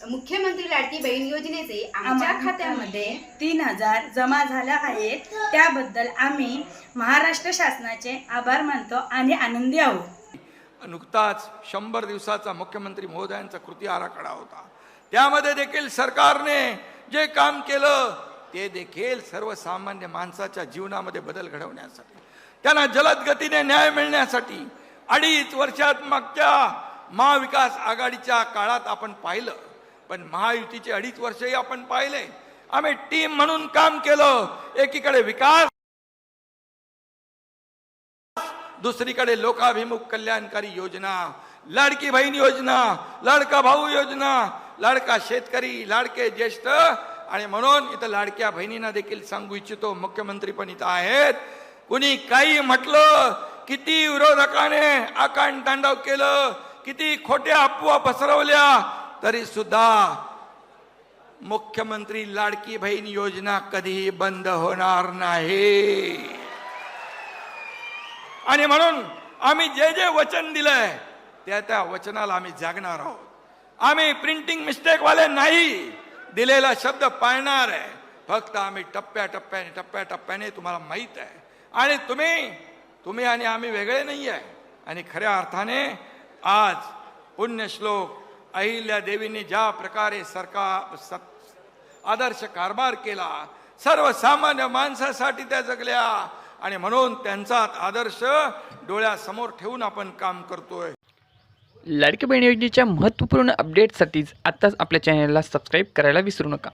मुख्यमंत्री लाडकी बहीण योजनेचे आमच्या खात्यामध्ये 3000 जमा झाल्या आहेत। त्याबद्दल आम्ही महाराष्ट्र शासनाचे आभार मानतो आणि आनंदी आहोत। नुकताच 100 दिवसाचा मुख्यमंत्री महोदयांचा कृती आराखडा होता। त्यामध्ये देखील सरकारने जे काम केलं ते देखील सर्वसामान्य माणसाच्या जीवनामध्ये बदल घडवण्यासाठी, त्यांना जलद गतीने न्याय मिळण्यासाठी 2.5 वर्षात मागच्या महाविकास आघाडीच्या काळात आपण पाहिलं, पण महायुतीचे 2.5 वर्षही आपण पाहिले। आम्ही टीम म्हणून काम केलं। एकीकडे विकास, दुसरीकडे लोकाभिमुख कल्याणकारी योजना, लाडकी बहीण योजना, लाडका भाऊ योजना, लाडका शेतकरी, लाडके ज्येष्ठ। आणि म्हणून इथं लाडक्या बहिणींना देखील सांगू इच्छितो, मुख्यमंत्री पण इथं आहेत, कुणी काही म्हटलं, किती विरोधकाने आकांड तांडव केलं, किती खोट्या अफवा पसरवल्या, तरी सुद्धा मुख्यमंत्री लाडकी बहीण योजना कधीही बंद होणार नाही। आणि म्हणून आम्ही जे जे वचन दिलंय त्या वचनाला आम्ही जागणार आहोत। आम्ही प्रिंटिंग मिस्टेक वाले नाही, दिलेला शब्द पाळणार आहे। फक्त आम्ही टप्प्याटप्प्याने तुम्हाला माहित आहे, आणि तुम्ही आणि आम्ही वेगळे नाही आहे। आणि खऱ्या अर्थाने आज पुण्यश्लोक अहिल्या देवीने ज्या प्रकारे आदर्श कारभार केला, सर्वसामान्य माणसासाठी त्या जगल्या, आणि म्हणून त्यांचा आदर्श डोळ्यासमोर ठेवून आपण काम करतोय। लाडकी बहीण योजनेच्या महत्त्वपूर्ण अपडेटसाठी आत्ताच आपल्या चॅनलला सबस्क्राईब करायला विसरू नका।